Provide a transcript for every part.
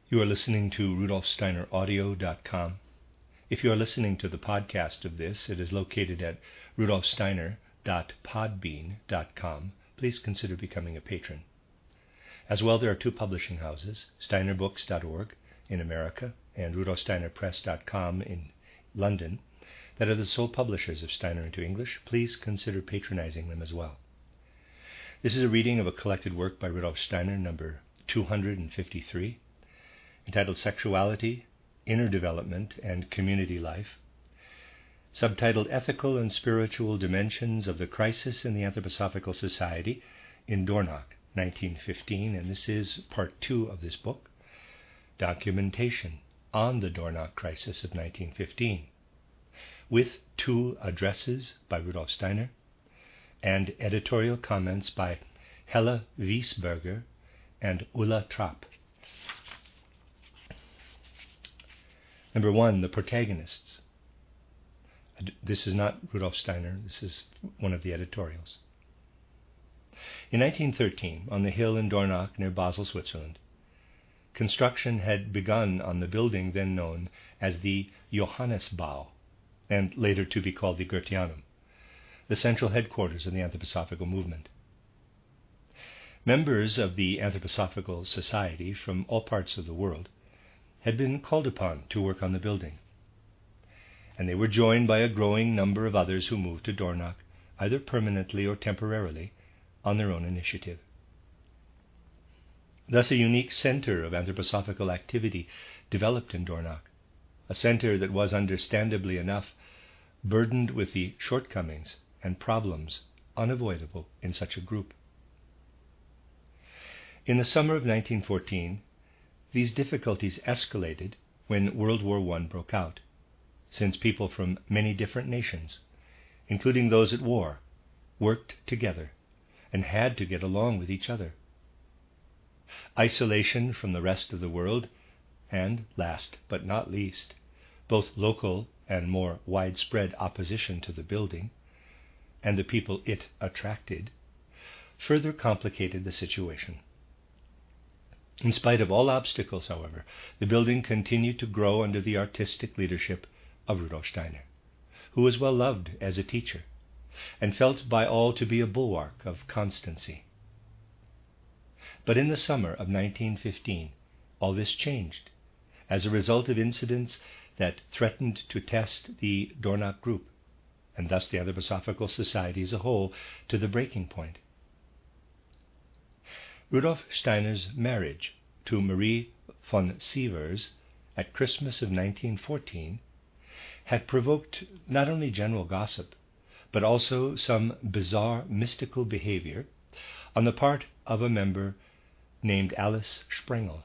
You are listening to RudolphSteinerAudio.com. If you are listening to the podcast of this, it is located at rudolphsteiner.podbean.com. Please consider becoming a patron. As well, there are two publishing houses, steinerbooks.org in America and rudolphsteinerpress.com in London, that are the sole publishers of Steiner into English. Please consider patronizing them as well. This is a reading of a collected work by Rudolf Steiner, number 253, entitled Sexuality, Inner Development, and Community Life, subtitled Ethical and Spiritual Dimensions of the Crisis in the Anthroposophical Society in Dornach, 1915, and this is part 2 of this book, Documentation on the Dornach Crisis of 1915, with 2 addresses by Rudolf Steiner and editorial comments by Hella Wiesberger and Ulla Trapp. Number 1, the protagonists. This is not Rudolf Steiner, this is one of the editorials. In 1913, on the hill in Dornach near Basel, Switzerland, construction had begun on the building then known as the Johannesbau, and later to be called the Goetheanum, the central headquarters of the Anthroposophical movement. Members of the Anthroposophical Society from all parts of the world had been called upon to work on the building, and they were joined by a growing number of others who moved to Dornach, either permanently or temporarily, on their own initiative. Thus a unique center of anthroposophical activity developed in Dornach, a center that was, understandably enough, burdened with the shortcomings and problems unavoidable in such a group. In the summer of 1914, these difficulties escalated when World War I broke out, since people from many different nations, including those at war, worked together and had to get along with each other. Isolation from the rest of the world, and last but not least, both local and more widespread opposition to the building and the people it attracted, further complicated the situation. In spite of all obstacles, however, the building continued to grow under the artistic leadership of Rudolf Steiner, who was well loved as a teacher and felt by all to be a bulwark of constancy. But in the summer of 1915, all this changed as a result of incidents that threatened to test the Dornach group, and thus the Anthroposophical Society as a whole, to the breaking point. Rudolf Steiner's marriage to Marie von Sievers at Christmas of 1914 had provoked not only general gossip, but also some bizarre mystical behavior on the part of a member named Alice Sprengel.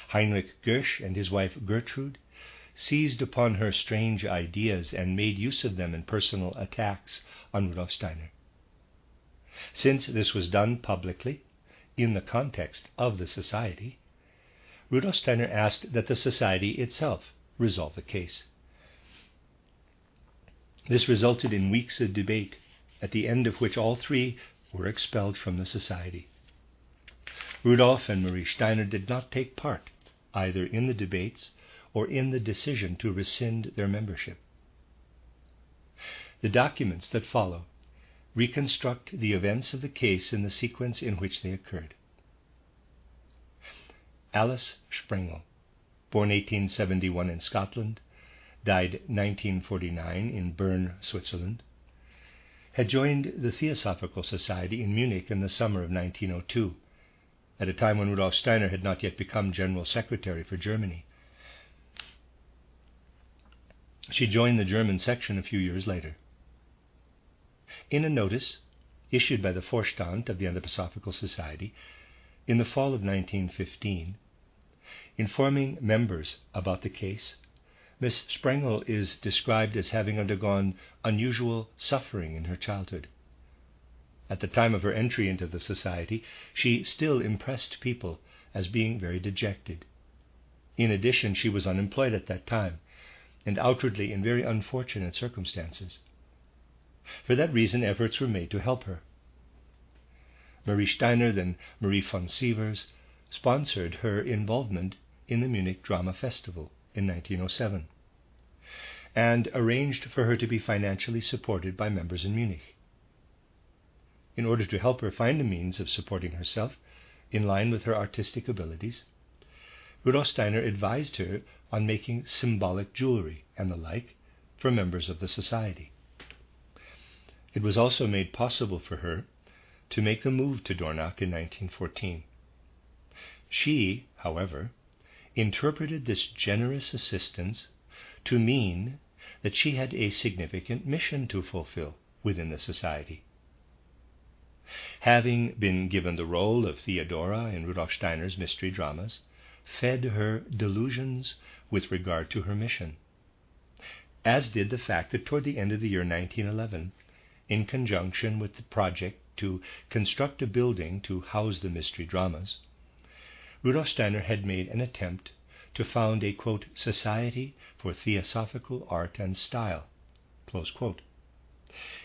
Heinrich Goesch and his wife Gertrude seized upon her strange ideas and made use of them in personal attacks on Rudolf Steiner. Since this was done publicly, in the context of the society, Rudolf Steiner asked that the society itself resolve the case. This resulted in weeks of debate, at the end of which all 3 were expelled from the society. Rudolf and Marie Steiner did not take part either in the debates or in the decision to rescind their membership. The documents that follow reconstruct the events of the case in the sequence in which they occurred. Alice Sprengel, born 1871 in Scotland, died 1949 in Bern, Switzerland, had joined the Theosophical Society in Munich in the summer of 1902, at a time when Rudolf Steiner had not yet become General Secretary for Germany. She joined the German section a few years later. In a notice issued by the Vorstand of the Anthroposophical Society in the fall of 1915, informing members about the case, Miss Sprengel is described as having undergone unusual suffering in her childhood. At the time of her entry into the society, she still impressed people as being very dejected. In addition, she was unemployed at that time, and outwardly in very unfortunate circumstances. For that reason, efforts were made to help her. Marie Steiner, then Marie von Sievers, sponsored her involvement in the Munich Drama Festival in 1907, and arranged for her to be financially supported by members in Munich. In order to help her find a means of supporting herself in line with her artistic abilities, Rudolf Steiner advised her on making symbolic jewelry and the like for members of the society. It was also made possible for her to make the move to Dornach in 1914. She, however, interpreted this generous assistance to mean that she had a significant mission to fulfill within the society. Having been given the role of Theodora in Rudolf Steiner's mystery dramas, fed her delusions with regard to her mission, as did the fact that toward the end of the year 1911, in conjunction with the project to construct a building to house the mystery dramas, Rudolf Steiner had made an attempt to found a, quote, Society for Theosophical Art and Style, close quote,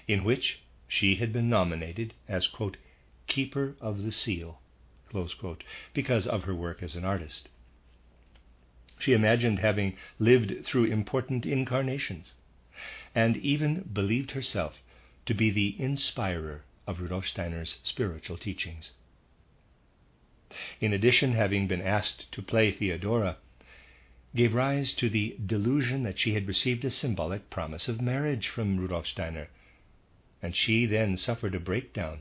in which she had been nominated as, quote, Keeper of the Seal, close quote, because of her work as an artist. She imagined having lived through important incarnations, and even believed herself to be the inspirer of Rudolf Steiner's spiritual teachings. In addition, having been asked to play Theodora gave rise to the delusion that she had received a symbolic promise of marriage from Rudolf Steiner, and she then suffered a breakdown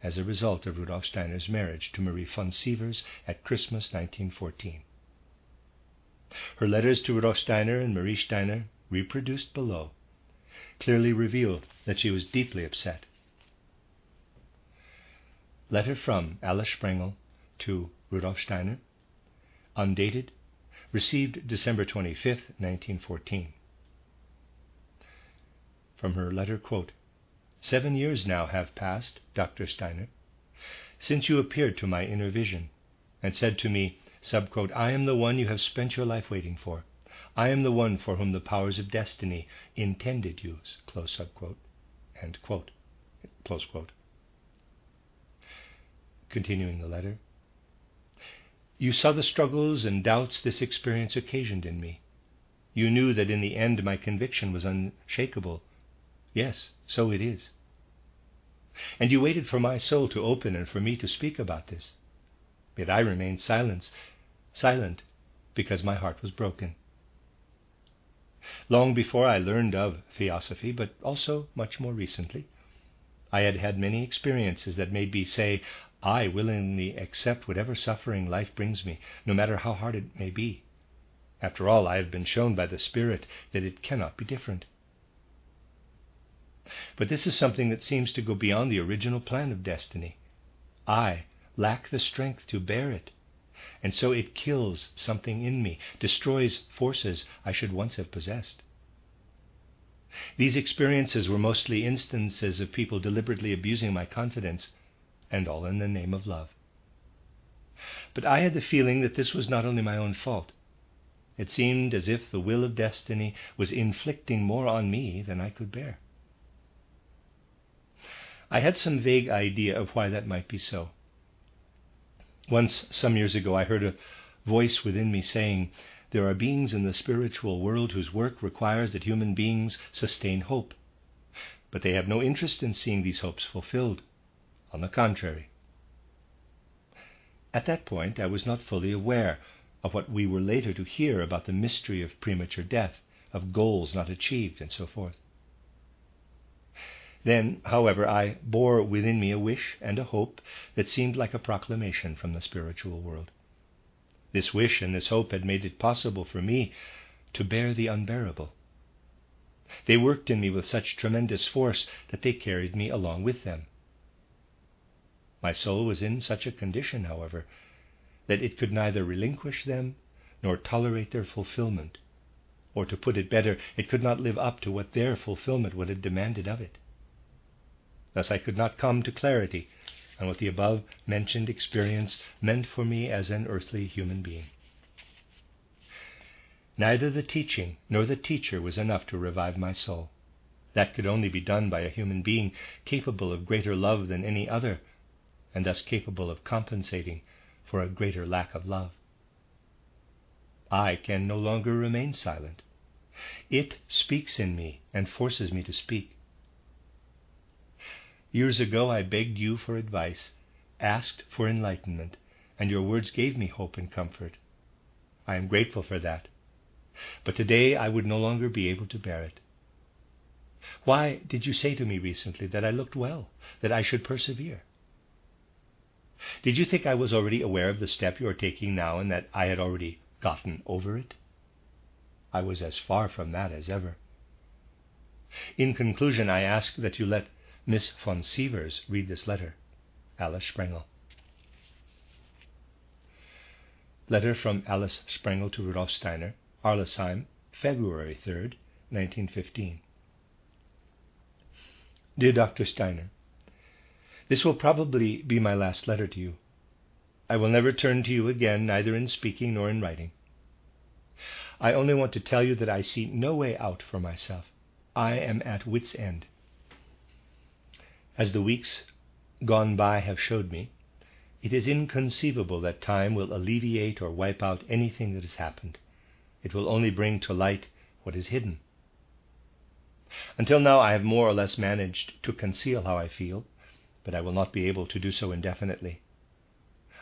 as a result of Rudolf Steiner's marriage to Marie von Sievers at Christmas 1914. Her letters to Rudolf Steiner and Marie Steiner, reproduced below, clearly reveal that she was deeply upset. Letter from Alice Sprengel to Rudolf Steiner, undated, received December 25, 1914. From her letter, quote, 7 years now have passed, Dr. Steiner, since you appeared to my inner vision and said to me, subquote, I am the one you have spent your life waiting for. I am the one for whom the powers of destiny intended you, close subquote, end quote, close quote. Continuing the letter, you saw the struggles and doubts this experience occasioned in me. You knew that in the end my conviction was unshakable. Yes, so it is. And you waited for my soul to open and for me to speak about this. Yet I remained silent because my heart was broken. Long before I learned of Theosophy, but also much more recently, I had had many experiences that made me say, I willingly accept whatever suffering life brings me, no matter how hard it may be. After all, I have been shown by the Spirit that it cannot be different. But this is something that seems to go beyond the original plan of destiny. I lack the strength to bear it, and so it kills something in me, destroys forces I should once have possessed. These experiences were mostly instances of people deliberately abusing my confidence, and all in the name of love. But I had the feeling that this was not only my own fault. It seemed as if the will of destiny was inflicting more on me than I could bear. I had some vague idea of why that might be so. Once, some years ago, I heard a voice within me saying, there are beings in the spiritual world whose work requires that human beings sustain hope, but they have no interest in seeing these hopes fulfilled. On the contrary. At that point, I was not fully aware of what we were later to hear about the mystery of premature death, of goals not achieved, and so forth. Then, however, I bore within me a wish and a hope that seemed like a proclamation from the spiritual world. This wish and this hope had made it possible for me to bear the unbearable. They worked in me with such tremendous force that they carried me along with them. My soul was in such a condition, however, that it could neither relinquish them nor tolerate their fulfillment, or to put it better, it could not live up to what their fulfillment would have demanded of it. Thus I could not come to clarity on what the above-mentioned experience meant for me as an earthly human being. Neither the teaching nor the teacher was enough to revive my soul. That could only be done by a human being capable of greater love than any other, and thus capable of compensating for a greater lack of love. I can no longer remain silent. It speaks in me and forces me to speak. Years ago I begged you for advice, asked for enlightenment, and your words gave me hope and comfort. I am grateful for that. But today I would no longer be able to bear it. Why did you say to me recently that I looked well, that I should persevere? Did you think I was already aware of the step you are taking now and that I had already gotten over it? I was as far from that as ever. In conclusion, I ask that you let Miss von Sievers read this letter. Alice Sprengel. Letter from Alice Sprengel to Rudolf Steiner, Arlesheim, February 3rd, 1915. Dear Dr. Steiner, this will probably be my last letter to you. I will never turn to you again, neither in speaking nor in writing. I only want to tell you that I see no way out for myself. I am at wit's end. As the weeks gone by have showed me, it is inconceivable that time will alleviate or wipe out anything that has happened. It will only bring to light what is hidden. Until now I have more or less managed to conceal how I feel, but I will not be able to do so indefinitely.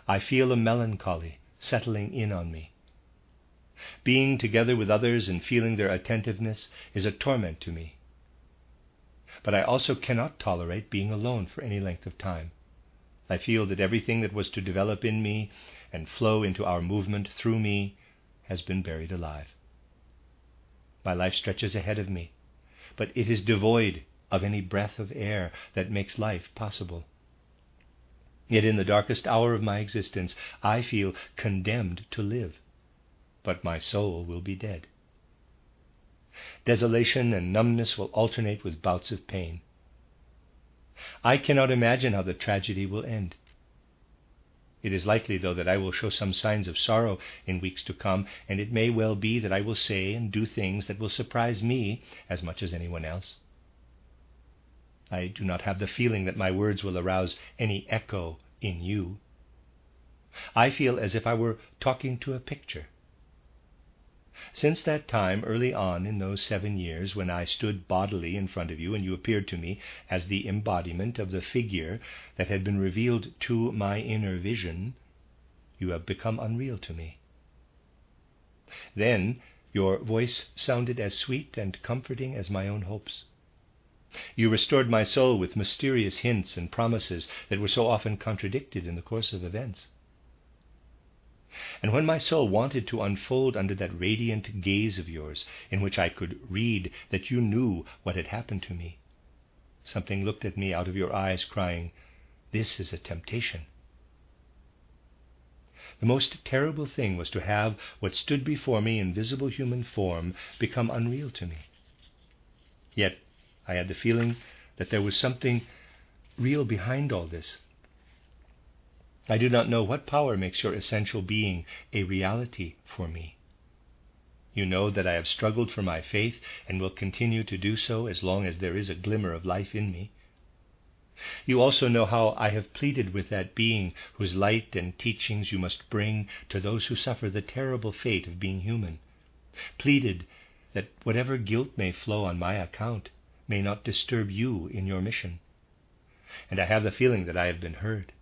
I feel a melancholy settling in on me. Being together with others and feeling their attentiveness is a torment to me. But I also cannot tolerate being alone for any length of time. I feel that everything that was to develop in me and flow into our movement through me has been buried alive. My life stretches ahead of me, but it is devoid of any breath of air that makes life possible. Yet in the darkest hour of my existence, I feel condemned to live, but my soul will be dead. Desolation and numbness will alternate with bouts of pain. I cannot imagine how the tragedy will end. It is likely, though, that I will show some signs of sorrow in weeks to come, and it may well be that I will say and do things that will surprise me as much as anyone else. I do not have the feeling that my words will arouse any echo in you. I feel as if I were talking to a picture. Since that time, early on in those 7 years, when I stood bodily in front of you and you appeared to me as the embodiment of the figure that had been revealed to my inner vision, you have become unreal to me. Then your voice sounded as sweet and comforting as my own hopes. You restored my soul with mysterious hints and promises that were so often contradicted in the course of events. And when my soul wanted to unfold under that radiant gaze of yours, in which I could read that you knew what had happened to me, something looked at me out of your eyes, crying, "This is a temptation." The most terrible thing was to have what stood before me in visible human form become unreal to me. Yet I had the feeling that there was something real behind all this. I do not know what power makes your essential being a reality for me. You know that I have struggled for my faith and will continue to do so as long as there is a glimmer of life in me. You also know how I have pleaded with that being whose light and teachings you must bring to those who suffer the terrible fate of being human, pleaded that whatever guilt may flow on my account may not disturb you in your mission. And I have the feeling that I have been heard.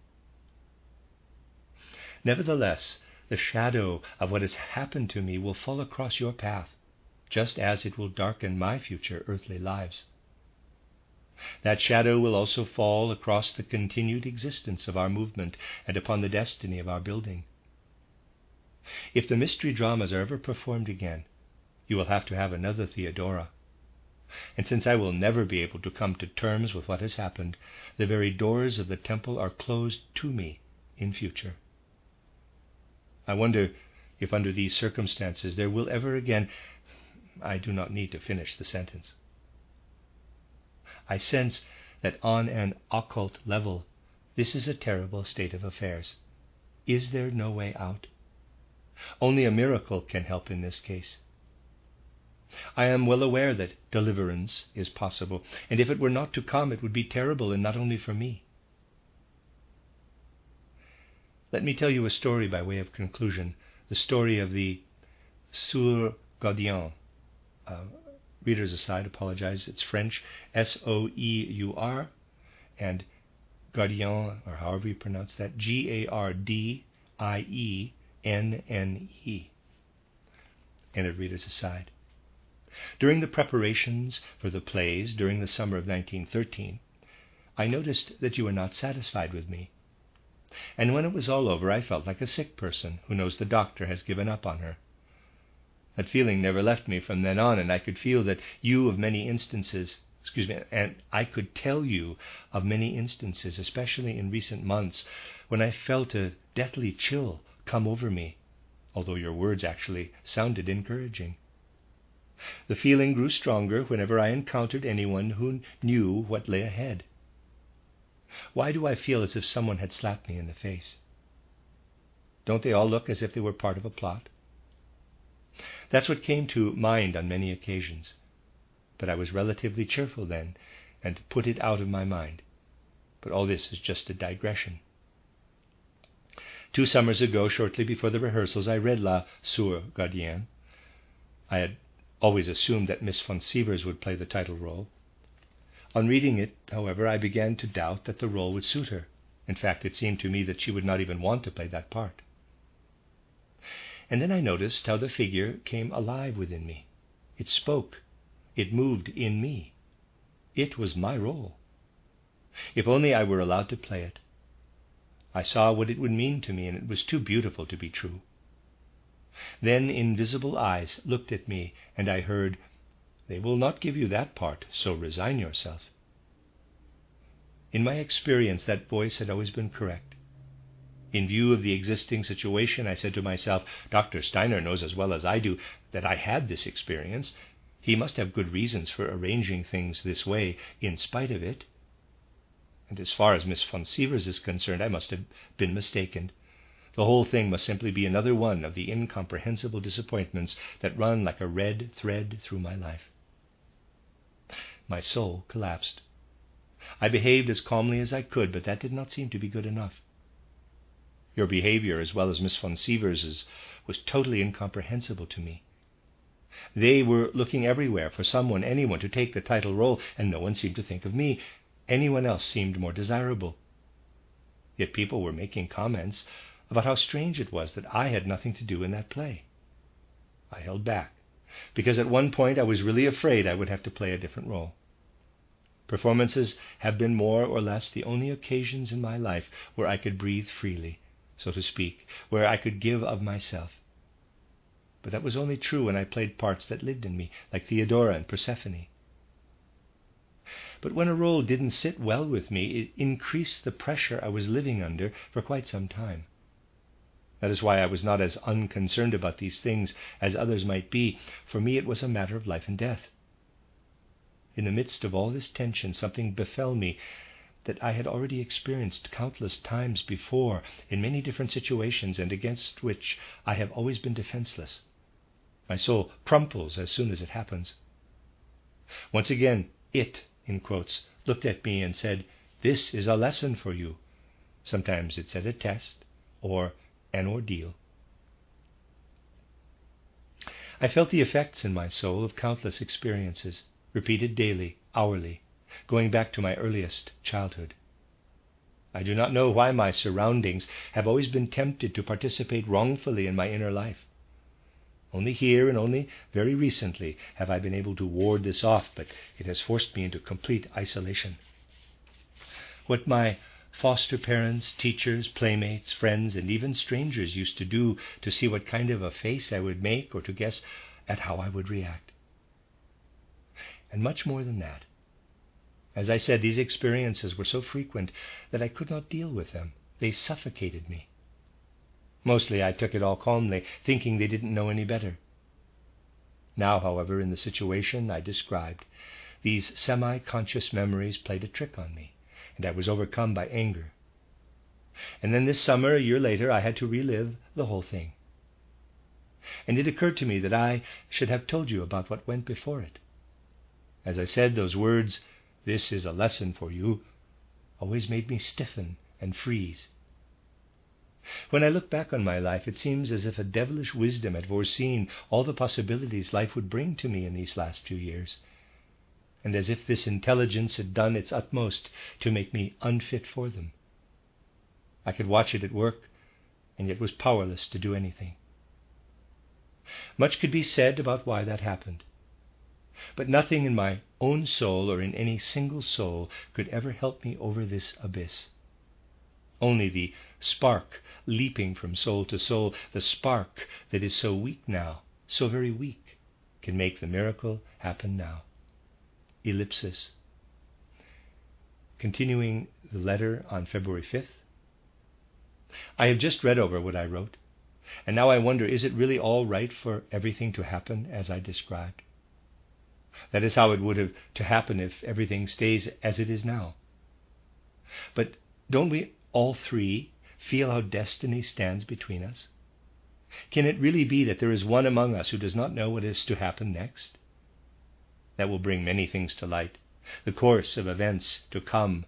Nevertheless, the shadow of what has happened to me will fall across your path, just as it will darken my future earthly lives. That shadow will also fall across the continued existence of our movement and upon the destiny of our building. If the mystery dramas are ever performed again, you will have to have another Theodora. And since I will never be able to come to terms with what has happened, the very doors of the temple are closed to me in future. I wonder if under these circumstances there will ever again... I do not need to finish the sentence. I sense that on an occult level, this is a terrible state of affairs. Is there no way out? Only a miracle can help in this case. I am well aware that deliverance is possible, and if it were not to come, it would be terrible, and not only for me. Let me tell you a story by way of conclusion, the story of the sur gardien. Readers aside, apologize. It's French, S-O-E-U-R, and gardien, or however you pronounce that, G-A-R-D-I-E-N-N-E. End of Readers aside. During the preparations for the plays during the summer of 1913, I noticed that you were not satisfied with me. And when it was all over, I felt like a sick person who knows the doctor has given up on her. That feeling never left me from then on, and I could feel that you of many instances, and I could tell you of many instances, especially in recent months, when I felt a deathly chill come over me, although your words actually sounded encouraging. The feeling grew stronger whenever I encountered anyone who knew what lay ahead. Why do I feel as if someone had slapped me in the face? Don't they all look as if they were part of a plot? That's what came to mind on many occasions, but I was relatively cheerful then and put it out of my mind. But all this is just a digression. 2 summers ago, shortly before the rehearsals, I read La Sur Gardienne. I had always assumed that Miss von Sievers would play the title role. On reading it, however, I began to doubt that the role would suit her. In fact, it seemed to me that she would not even want to play that part. And then I noticed how the figure came alive within me. It spoke. It moved in me. It was my role. If only I were allowed to play it. I saw what it would mean to me, and it was too beautiful to be true. Then invisible eyes looked at me, and I heard, "They will not give you that part, so resign yourself." In my experience, that voice had always been correct. In view of the existing situation, I said to myself, Dr. Steiner knows as well as I do that I had this experience. He must have good reasons for arranging things this way in spite of it. And as far as Miss von Sievers is concerned, I must have been mistaken. The whole thing must simply be another one of the incomprehensible disappointments that run like a red thread through my life. My soul collapsed. I behaved as calmly as I could, but that did not seem to be good enough. Your behavior, as well as Miss von Sievers's, was totally incomprehensible to me. They were looking everywhere for someone, anyone, to take the title role, and no one seemed to think of me. Anyone else seemed more desirable. Yet people were making comments about how strange it was that I had nothing to do in that play. I held back, because at one point I was really afraid I would have to play a different role. Performances have been more or less the only occasions in my life where I could breathe freely, so to speak, where I could give of myself. But that was only true when I played parts that lived in me, like Theodora and Persephone. But when a role didn't sit well with me, it increased the pressure I was living under for quite some time. That is why I was not as unconcerned about these things as others might be. For me it was a matter of life and death. In the midst of all this tension, something befell me that I had already experienced countless times before in many different situations, and against which I have always been defenseless. My soul crumples as soon as it happens. Once again, it, in quotes, looked at me and said, "This is a lesson for you." Sometimes it said a test or an ordeal. I felt the effects in my soul of countless experiences, repeated daily, hourly, going back to my earliest childhood. I do not know why my surroundings have always been tempted to participate wrongfully in my inner life. Only here and only very recently have I been able to ward this off, but it has forced me into complete isolation. What my foster parents, teachers, playmates, friends, and even strangers used to do to see what kind of a face I would make or to guess at how I would react. And much more than that. As I said, these experiences were so frequent that I could not deal with them. They suffocated me. Mostly I took it all calmly, thinking they didn't know any better. Now, however, in the situation I described, these semi-conscious memories played a trick on me, and I was overcome by anger. And then this summer, a year later, I had to relive the whole thing. And it occurred to me that I should have told you about what went before it. As I said, those words, "This is a lesson for you," always made me stiffen and freeze. When I look back on my life, it seems as if a devilish wisdom had foreseen all the possibilities life would bring to me in these last few years, and as if this intelligence had done its utmost to make me unfit for them. I could watch it at work, and yet was powerless to do anything. Much could be said about why that happened, but nothing in my own soul or in any single soul could ever help me over this abyss. Only the spark leaping from soul to soul, the spark that is so weak now, so very weak, can make the miracle happen now. Ellipsis. Continuing the letter on February 5th. I have just read over what I wrote, and now I wonder, is it really all right for everything to happen as I described? That is how it would have to happen if everything stays as it is now. But don't we all three feel how destiny stands between us? Can it really be that there is one among us who does not know what is to happen next? That will bring many things to light. The course of events to come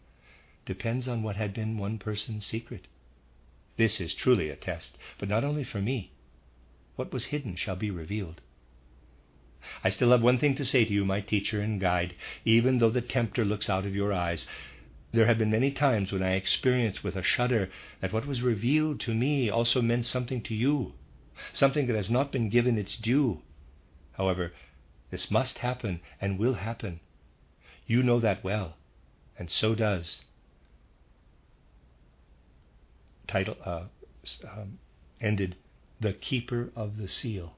depends on what had been one person's secret. This is truly a test, but not only for me. What was hidden shall be revealed. I still have one thing to say to you, my teacher and guide, even though the tempter looks out of your eyes. There have been many times when I experienced with a shudder that what was revealed to me also meant something to you, something that has not been given its due. However, this must happen and will happen. You know that well, and so does. Ended, The Keeper of the Seal.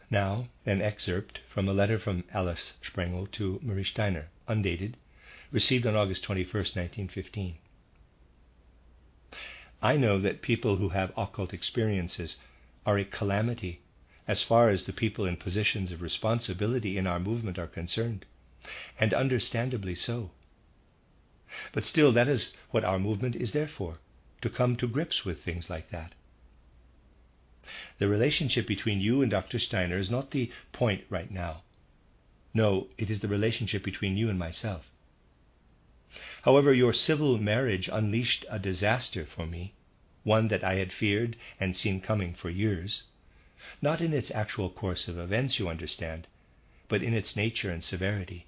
Now, an excerpt from a letter from Alice Sprengel to Marie Steiner, undated, received on August 21st, 1915. I know that people who have occult experiences are a calamity as far as the people in positions of responsibility in our movement are concerned, and understandably so. But still, that is what our movement is there for, to come to grips with things like that. The relationship between you and Dr. Steiner is not the point right now. No, it is the relationship between you and myself. However, your civil marriage unleashed a disaster for me, one that I had feared and seen coming for years, not in its actual course of events, you understand, but in its nature and severity.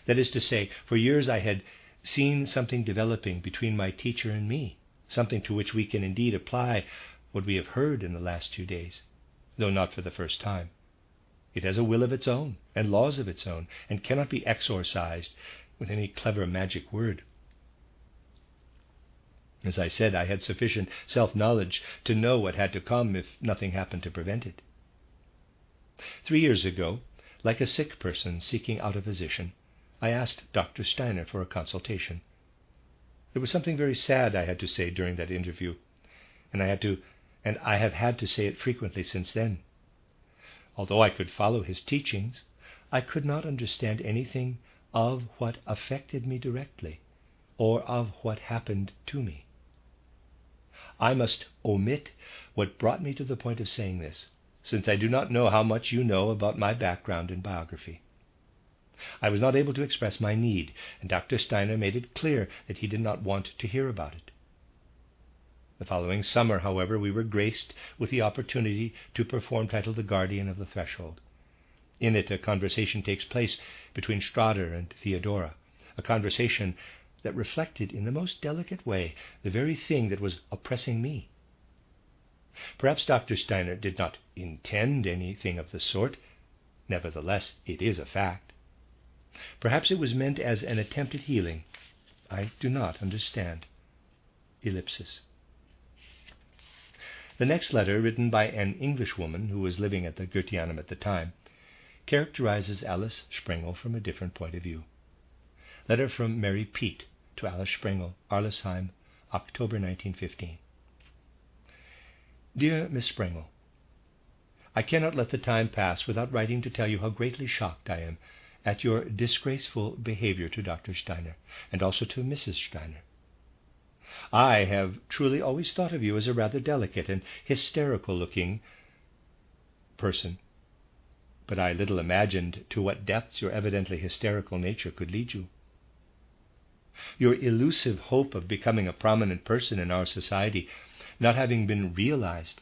That is to say, for years I had seen something developing between my teacher and me, something to which we can indeed apply what we have heard in the last 2 days, though not for the first time. It has a will of its own and laws of its own, and cannot be exorcised with any clever magic word. As I said, I had sufficient self-knowledge to know what had to come if nothing happened to prevent it. 3 years ago, like a sick person seeking out a physician, I asked Dr. Steiner for a consultation. There was something very sad I had to say during that interview, and I have had to say it frequently since then. Although I could follow his teachings, I could not understand anything of what affected me directly, or of what happened to me. I must omit what brought me to the point of saying this, since I do not know how much you know about my background and biography. I was not able to express my need, and Dr. Steiner made it clear that he did not want to hear about it. The following summer, however, we were graced with the opportunity to perform titled The Guardian of the Threshold. In it, a conversation takes place between Strader and Theodora, a conversation that reflected in the most delicate way the very thing that was oppressing me. Perhaps Dr. Steiner did not intend anything of the sort. Nevertheless, it is a fact. Perhaps it was meant as an attempt at healing. I do not understand. Ellipsis. The next letter, written by an Englishwoman who was living at the Goetheanum at the time, characterizes Alice Sprengel from a different point of view. Letter from Mary Pete to Alice Sprengel, Arlesheim, October 1915. Dear Miss Sprengel, I cannot let the time pass without writing to tell you how greatly shocked I am at your disgraceful behavior to Dr. Steiner, and also to Mrs. Steiner. I have truly always thought of you as a rather delicate and hysterical-looking person, but I little imagined to what depths your evidently hysterical nature could lead you. Your elusive hope of becoming a prominent person in our society, not having been realized,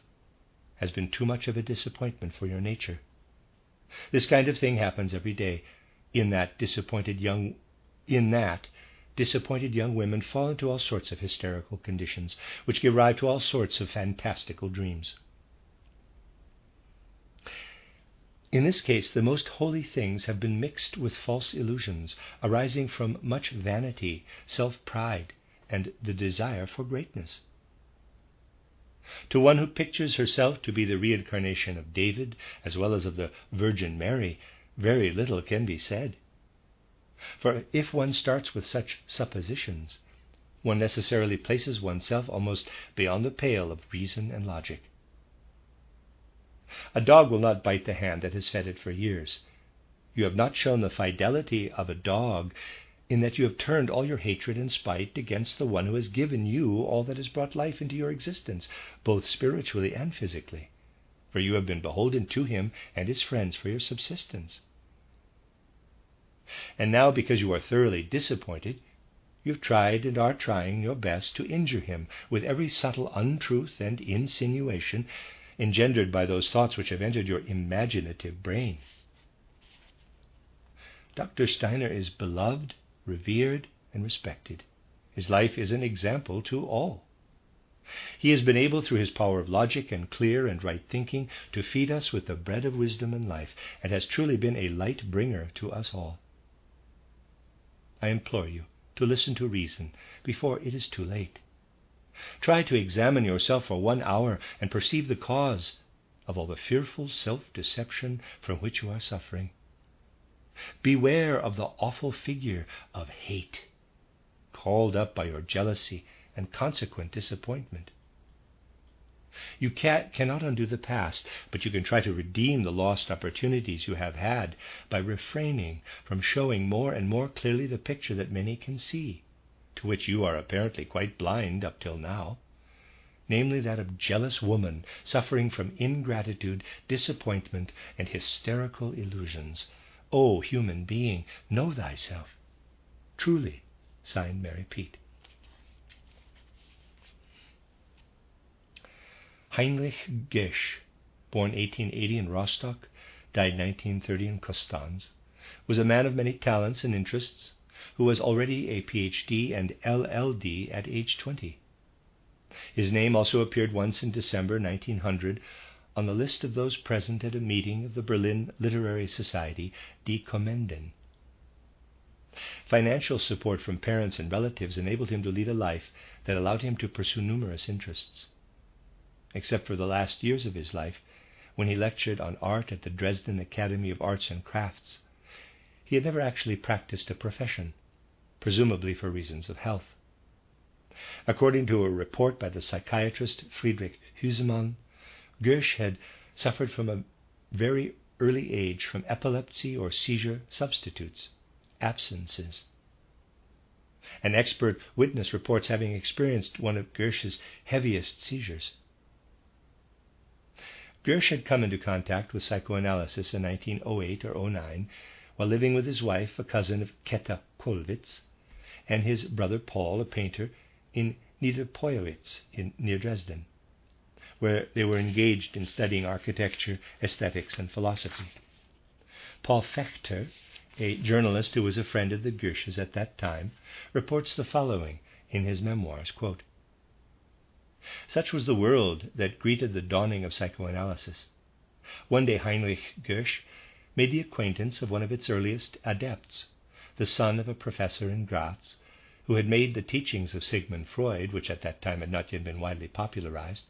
has been too much of a disappointment for your nature. This kind of thing happens every day, in that disappointed young women fall into all sorts of hysterical conditions, which give rise to all sorts of fantastical dreams. In this case, the most holy things have been mixed with false illusions, arising from much vanity, self-pride, and the desire for greatness. To one who pictures herself to be the reincarnation of David, as well as of the Virgin Mary, very little can be said. For if one starts with such suppositions, one necessarily places oneself almost beyond the pale of reason and logic. A dog will not bite the hand that has fed it for years. You have not shown the fidelity of a dog in that you have turned all your hatred and spite against the one who has given you all that has brought life into your existence, both spiritually and physically, for you have been beholden to him and his friends for your subsistence. And now, because you are thoroughly disappointed, you have tried and are trying your best to injure him with every subtle untruth and insinuation engendered by those thoughts which have entered your imaginative brain. Dr. Steiner is beloved, revered, and respected. His life is an example to all. He has been able, through his power of logic and clear and right thinking, to feed us with the bread of wisdom and life, and has truly been a light bringer to us all. I implore you to listen to reason before it is too late. Try to examine yourself for 1 hour and perceive the cause of all the fearful self-deception from which you are suffering. Beware of the awful figure of hate, called up by your jealousy and consequent disappointment. You cannot undo the past, but you can try to redeem the lost opportunities you have had by refraining from showing more and more clearly the picture that many can see, to which you are apparently quite blind up till now, namely that of jealous woman suffering from ingratitude, disappointment, and hysterical illusions. O human being, know thyself. Truly, signed Mary Pete. Heinrich Goethe, born 1880 in Rostock, died 1930 in Konstanz, was a man of many talents and interests, who was already a Ph.D. and LL.D. at age 20. His name also appeared once in December 1900 on the list of those present at a meeting of the Berlin Literary Society, Die Kommenden. Financial support from parents and relatives enabled him to lead a life that allowed him to pursue numerous interests. Except for the last years of his life, when he lectured on art at the Dresden Academy of Arts and Crafts, he had never actually practiced a profession, presumably for reasons of health. According to a report by the psychiatrist Friedrich Husemann, Goethe had suffered from a very early age from epilepsy or seizure substitutes, absences. An expert witness reports having experienced one of Goethe's heaviest seizures. Goethe had come into contact with psychoanalysis in 1908 or 09 while living with his wife, a cousin of Käthe Kollwitz, and his brother Paul, a painter, in Niederpoyowitz near Dresden, where they were engaged in studying architecture, aesthetics, and philosophy. Paul Fechter, a journalist who was a friend of the Goethes at that time, reports the following in his memoirs, quote, "Such was the world that greeted the dawning of psychoanalysis. One day Heinrich Goethe made the acquaintance of one of its earliest adepts, the son of a professor in Graz, who had made the teachings of Sigmund Freud, which at that time had not yet been widely popularized,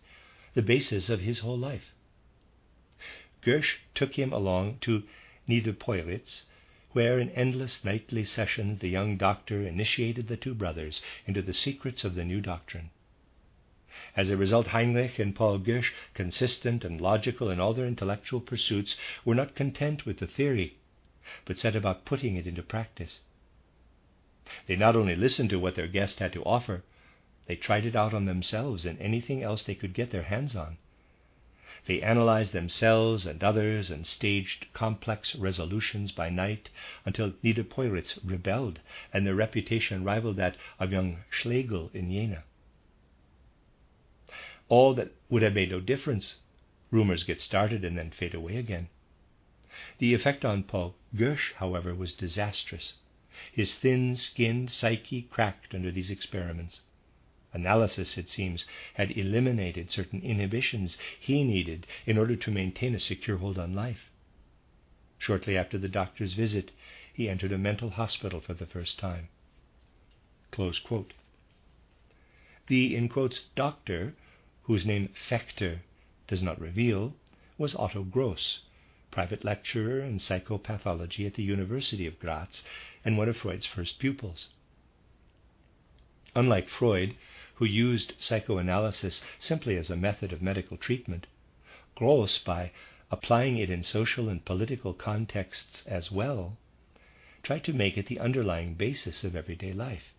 the basis of his whole life. Goethe took him along to Niederpoyowitz, where in endless nightly sessions the young doctor initiated the two brothers into the secrets of the new doctrine. As a result, Heinrich and Paul Goethe, consistent and logical in all their intellectual pursuits, were not content with the theory, but set about putting it into practice. They not only listened to what their guest had to offer, they tried it out on themselves and anything else they could get their hands on. They analyzed themselves and others and staged complex resolutions by night until Niederpoiritz rebelled and their reputation rivaled that of young Schlegel in Jena. All that would have made no difference. Rumors get started and then fade away again. The effect on Paul Goesch, however, was disastrous. His thin-skinned psyche cracked under these experiments. Analysis, it seems, had eliminated certain inhibitions he needed in order to maintain a secure hold on life. Shortly after the doctor's visit, he entered a mental hospital for the first time. Close quote. The, in quotes, doctor, whose name Fechter does not reveal, was Otto Gross, private lecturer in psychopathology at the University of Graz and one of Freud's first pupils. Unlike Freud, who used psychoanalysis simply as a method of medical treatment, Gross, by applying it in social and political contexts as well, tried to make it the underlying basis of everyday life.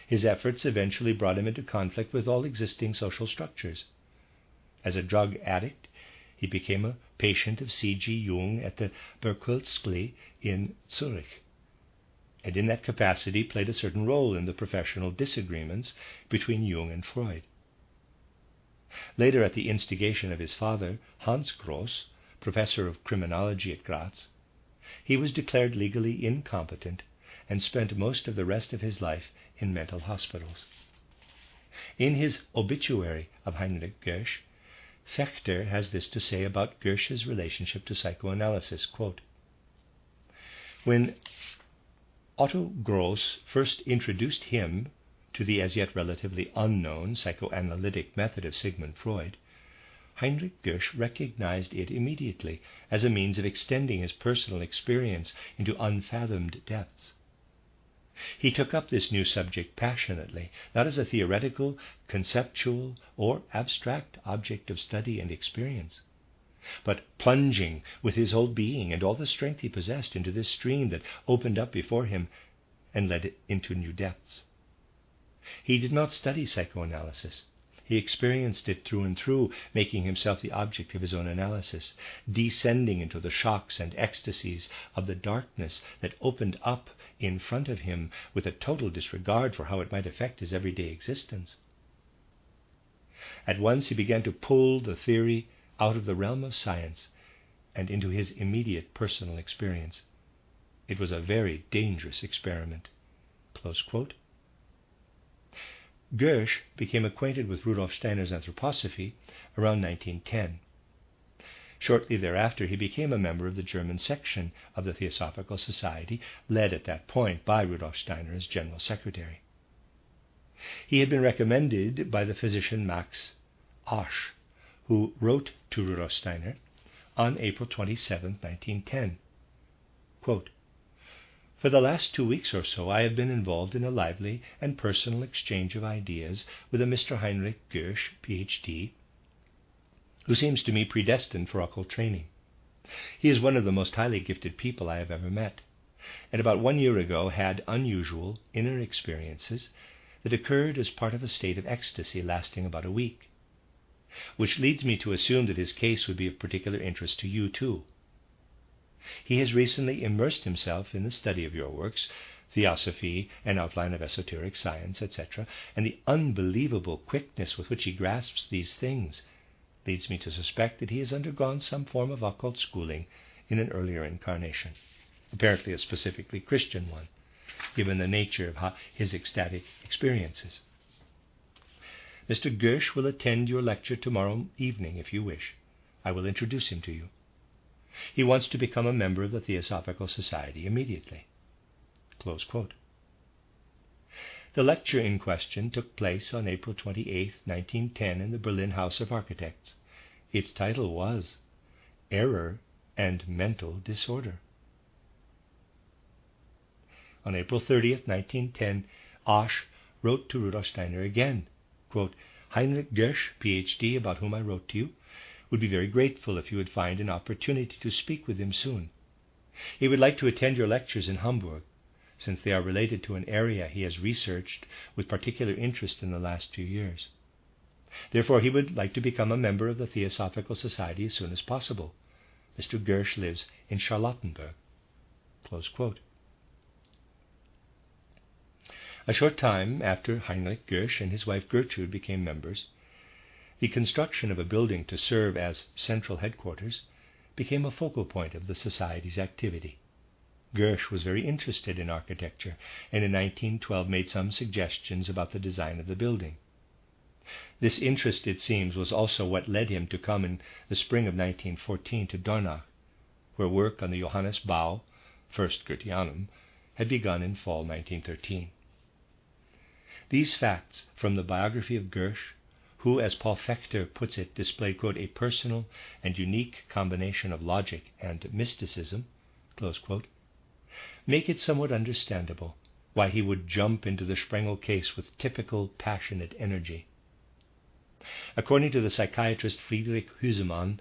His efforts eventually brought him into conflict with all existing social structures. As a drug addict, he became a patient of C.G. Jung at the Berkelskley in Zurich, and in that capacity played a certain role in the professional disagreements between Jung and Freud. Later, at the instigation of his father, Hans Gross, professor of criminology at Graz, he was declared legally incompetent and spent most of the rest of his life in mental hospitals. In his obituary of Heinrich Goesch, Fechter has this to say about Goesch's relationship to psychoanalysis, quote, "When Otto Gross first introduced him to the as yet relatively unknown psychoanalytic method of Sigmund Freud, Heinrich Goesch recognized it immediately as a means of extending his personal experience into unfathomed depths. He took up this new subject passionately, not as a theoretical, conceptual, or abstract object of study and experience, but plunging with his whole being and all the strength he possessed into this stream that opened up before him and led it into new depths. He did not study psychoanalysis. He experienced it through and through, making himself the object of his own analysis, descending into the shocks and ecstasies of the darkness that opened up in front of him with a total disregard for how it might affect his everyday existence. At once he began to pull the theory out of the realm of science and into his immediate personal experience. It was a very dangerous experiment." Close quote. Goesch became acquainted with Rudolf Steiner's anthroposophy around 1910. Shortly thereafter, he became a member of the German section of the Theosophical Society, led at that point by Rudolf Steiner as general secretary. He had been recommended by the physician Max Asch, who wrote to Rudolf Steiner on April 27, 1910, quote, "For the last 2 weeks or so I have been involved in a lively and personal exchange of ideas with a Mr. Heinrich Goesch, Ph.D., who seems to me predestined for occult training. He is one of the most highly gifted people I have ever met, and about 1 year ago had unusual inner experiences that occurred as part of a state of ecstasy lasting about a week, which leads me to assume that his case would be of particular interest to you too. He has recently immersed himself in the study of your works, Theosophy, An Outline of Esoteric Science, etc., and the unbelievable quickness with which he grasps these things leads me to suspect that he has undergone some form of occult schooling in an earlier incarnation, apparently a specifically Christian one, given the nature of his ecstatic experiences. Mr. Goesch will attend your lecture tomorrow evening if you wish. I will introduce him to you. He wants to become a member of the Theosophical Society immediately." Close quote. The lecture in question took place on April 28, 1910 in the Berlin House of Architects. Its title was Error and Mental Disorder. On April 30, 1910, Asch wrote to Rudolf Steiner again, quote, "Heinrich Goesch, Ph.D., about whom I wrote to you, would be very grateful if you would find an opportunity to speak with him soon. He would like to attend your lectures in Hamburg, since they are related to an area he has researched with particular interest in the last few years. Therefore, he would like to become a member of the Theosophical Society as soon as possible. Mr. Gersch lives in Charlottenburg. Close quote. A short time after Heinrich Gersch and his wife Gertrude became members, the construction of a building to serve as central headquarters became a focal point of the Society's activity. Gersch was very interested in architecture, and in 1912 made some suggestions about the design of the building. This interest, it seems, was also what led him to come in the spring of 1914 to Dornach, where work on the Johannes Bau, first Goetheanum, had begun in fall 1913. These facts from the biography of Gersch, who, as Paul Fechter puts it, displayed, quote, a personal and unique combination of logic and mysticism, close quote, make it somewhat understandable why he would jump into the Sprengel case with typical passionate energy. According to the psychiatrist Friedrich Hüsemann,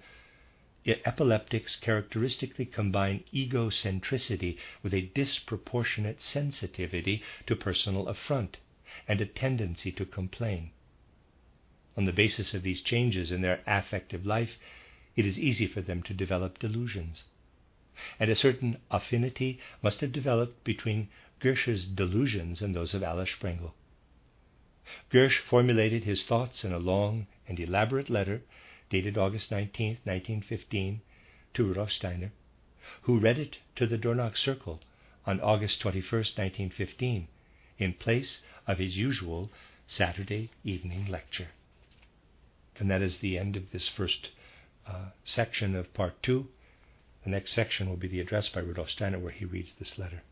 epileptics characteristically combine egocentricity with a disproportionate sensitivity to personal affront and a tendency to complain. On the basis of these changes in their affective life, it is easy for them to develop delusions. And a certain affinity must have developed between Gersch's delusions and those of Alice Sprengel. Gersch formulated his thoughts in a long and elaborate letter dated August 19, 1915, to Rudolf Steiner, who read it to the Dornach Circle on August 21, 1915, in place of his usual Saturday evening lecture. And that is the end of this first section of part 2. The next section will be the address by Rudolf Steiner, where he reads this letter.